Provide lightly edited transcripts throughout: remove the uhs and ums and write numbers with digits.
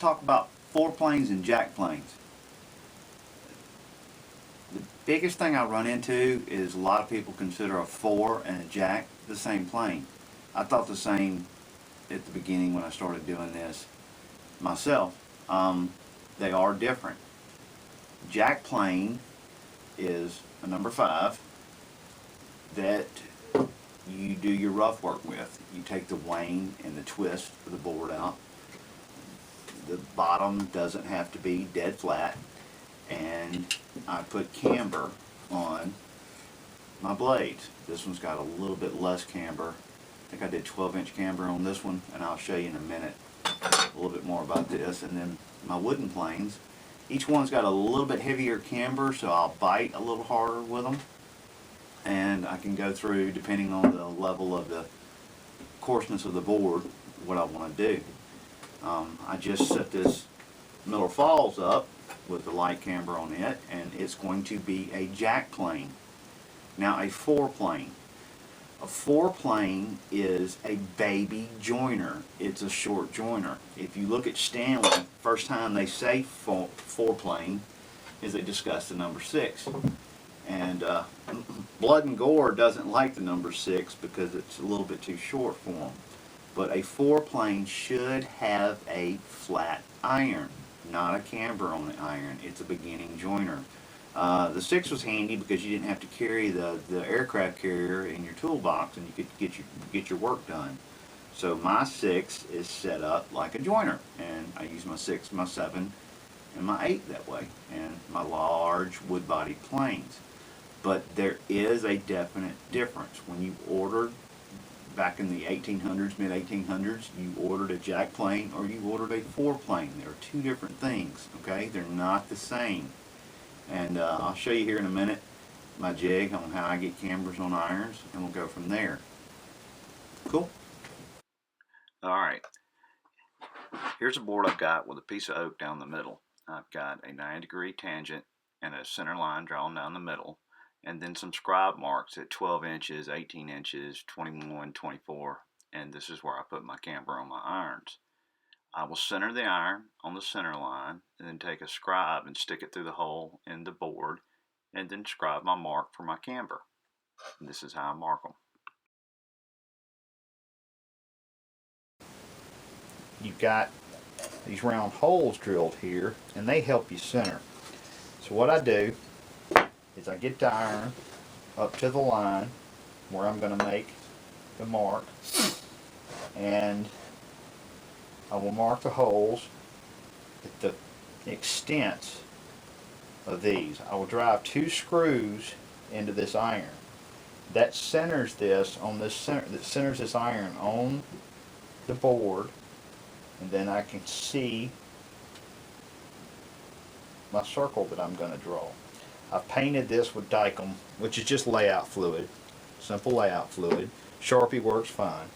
talk about fore planes and jack planes. The biggest thing I run into is a lot of people consider a fore and a jack the same plane. I thought the same at the beginning when I started doing this myself. They are different. Jack plane is a number 5 that you do your rough work with. You take the wane and the twist of the board out. The bottom doesn't have to be dead flat, and I put camber on my blades. This one's got a little bit less camber. I think I did 12-inch camber on this one, and I'll show you in a minute a little bit more about this. And then my wooden planes, each one's got a little bit heavier camber, so I'll bite a little harder with them, and I can go through, depending on the level of the coarseness of the board, what I want to do. I just set this Miller Falls up with the light camber on it, and it's going to be a jack plane. Now, a fore plane. A fore plane is a baby joiner. It's a short joiner. If you look at Stanley, first time they say fore plane is they discuss the number 6. And Blood and Gore doesn't like the number 6 because it's a little bit too short for them. But a fore plane should have a flat iron, not a camber on the iron. It's a beginning joiner. The 6 was handy because you didn't have to carry the aircraft carrier in your toolbox, and you could get your work done. So my 6 is set up like a joiner, and I use my 6, my 7, and my 8 that way, and my large wood body planes. But there is a definite difference. When you ordered back in the 1800s, mid-1800s, you ordered a jack plane or you ordered a fore plane. There are two different things, okay? They're not the same. And I'll show you here in a minute my jig on how I get cambers on irons, and we'll go from there. Cool? Alright, here's a board I've got with a piece of oak down the middle. I've got a 90-degree tangent and a center line drawn down the middle, and then some scribe marks at 12 inches, 18 inches, 21, 24, and this is where I put my camber on my irons. I will center the iron on the center line, and then take a scribe and stick it through the hole in the board, and then scribe my mark for my camber. And this is how I mark them. You've got these round holes drilled here, and they help you center. So what I do is I get the iron up to the line where I'm going to make the mark, and I will mark the holes at the extent of these. I will drive 2 screws into this iron. That centers this on this center. That centers this iron on the board, and then I can see my circle that I'm going to draw. I've painted this with Dykem, which is just layout fluid, simple layout fluid. Sharpie works fine.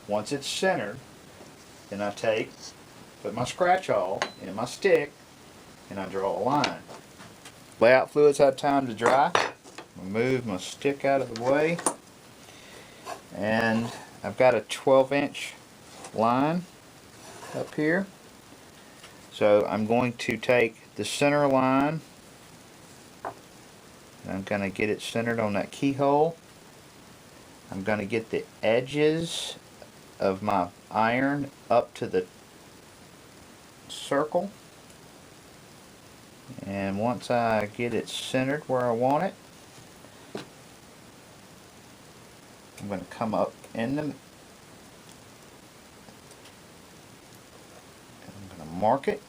Once it's centered, then I put my scratch awl in my stick, and I draw a line. Layout fluid's had time to dry. Move my stick out of the way, and I've got a 12-inch line up here. So I'm going to take the center line, and I'm going to get it centered on that keyhole. I'm going to get the edges of my iron up to the circle, and once I get it centered where I want it, I'm going to come up in the, and I'm going to mark it.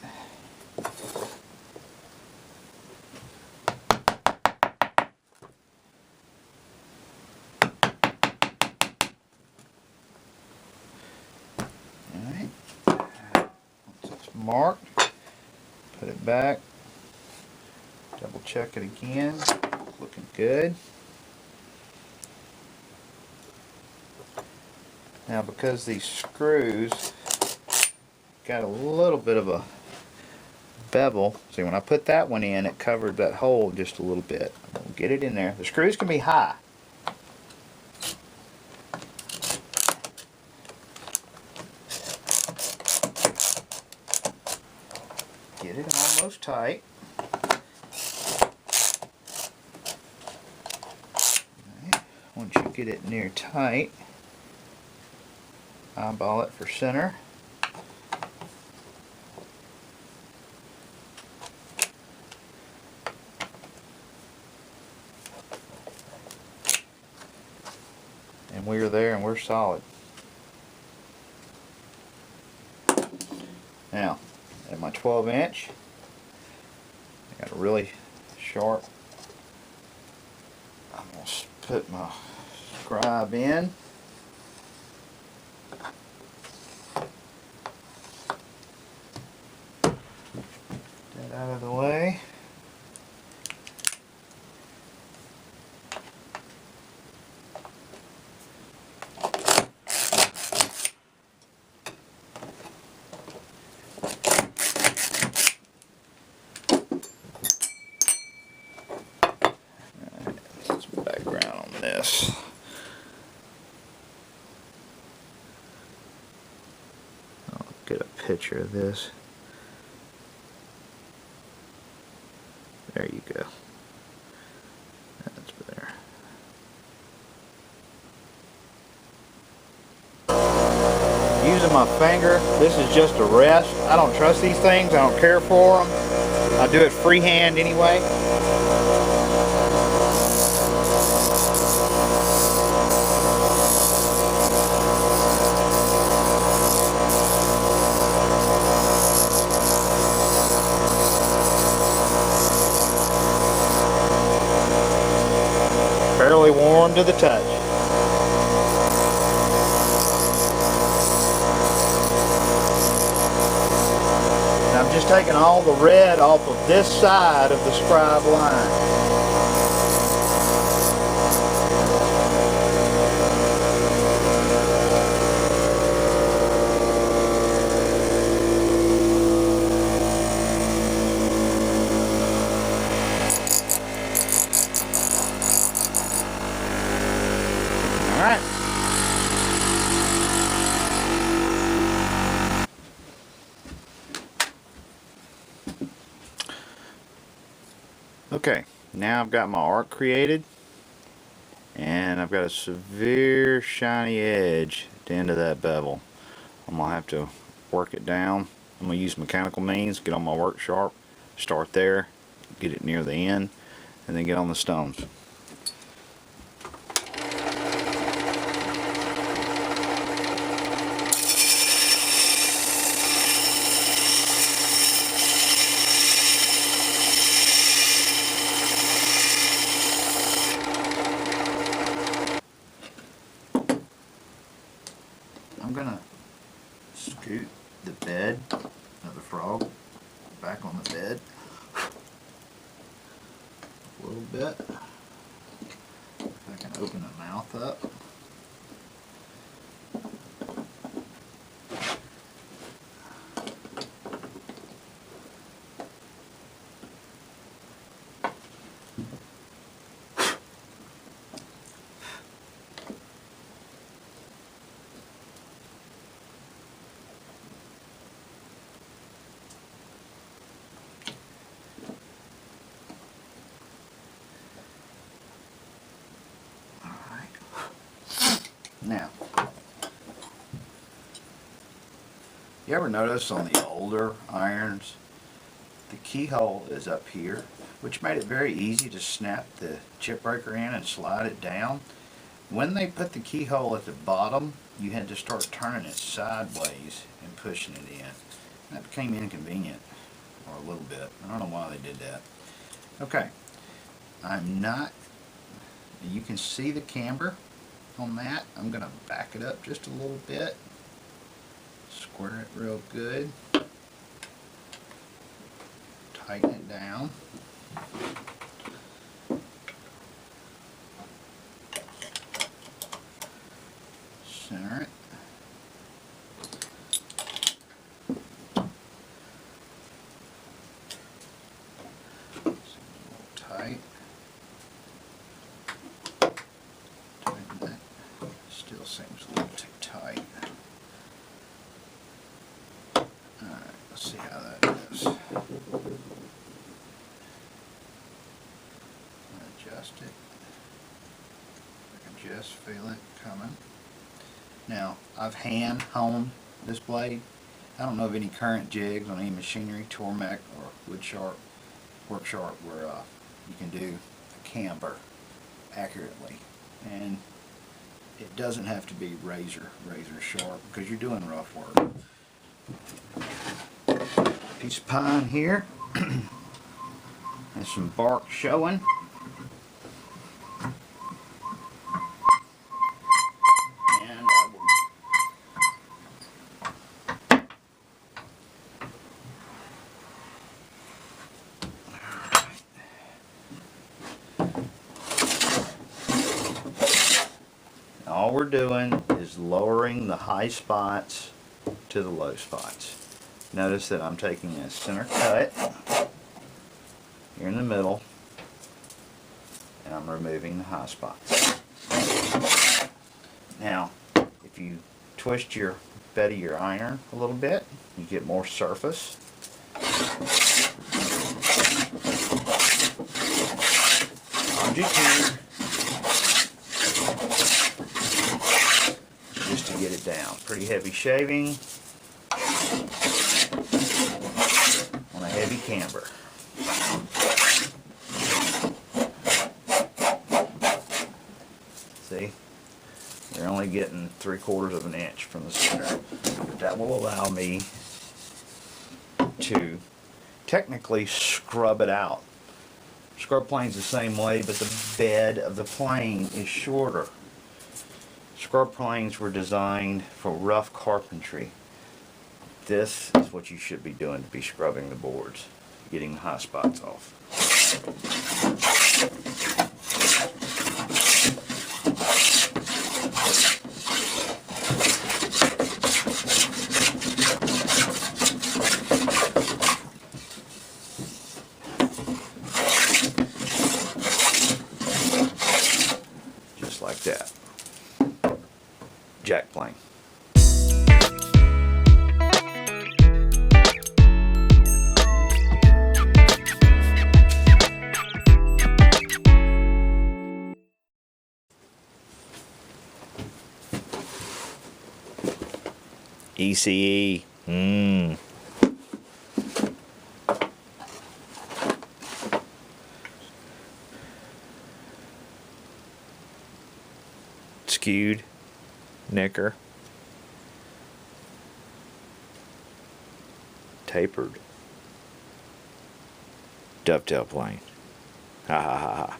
Alright, once it's marked, put it back, double check it again, looking good. Now, because these screws got a little bit of a bevel, see, when I put that one in, it covered that hole just a little bit. We'll get it in there. The screws can be high. get it almost tight. Right. Once you get it near tight, eyeball it for center. And we're there and we're solid. Now, at my 12-inch, I got a really sharp, I'm going to put my scribe in. That out of the way. Some background on this. I'll get a picture of this. There you go. That's better. Using my finger, this is just a rest. I don't trust these things. I don't care for them. I do it freehand anyway. Fairly warm to the touch. And I'm just taking all the red off of this side of the scribe line. Alright. Okay, now I've got my arc created, and I've got a severe shiny edge at the end of that bevel. I'm going to have to work it down. I'm going to use mechanical means, get on my work sharp, start there, get it near the end, and then get on the stones. I'm gonna scoot the bed of the frog back on the bed a little bit. If I can open the mouth up. Now, you ever notice on the older irons, the keyhole is up here, which made it very easy to snap the chip breaker in and slide it down. When they put the keyhole at the bottom, you had to start turning it sideways and pushing it in. That became inconvenient, or a little bit. I don't know why they did that. Okay, you can see the camber on that. I'm going to back it up just a little bit, square it real good, tighten it down, center it, seems a little tight. Still seems a little too tight. Alright, let's see how that is. Yes, feel it coming. Now, I've hand honed this blade. I don't know of any current jigs on any machinery, Tormek or Wood Sharp, Work Sharp, where you can do a camber accurately. And it doesn't have to be razor sharp because you're doing rough work. Piece of pine here. There's some bark showing. And I will all we're doing is lowering the high spots to the low spots. Notice that I'm taking a center cut here in the middle, and I'm removing the high spots. Now, if you twist your bed of your iron a little bit, you get more surface. Object here, just to get it down. Pretty heavy shaving on a heavy camber. See? You're only getting 3/4 of an inch from the center. That will allow me to technically scrub it out. Scrub plane's the same way, but the bed of the plane is shorter. Scrub planes were designed for rough carpentry. This is what you should be doing to be scrubbing the boards, getting the high spots off. Just like that. Jack plane. ECE. Skewed. Nicker. Tapered. Dovetail plane. Ha ha ha ha.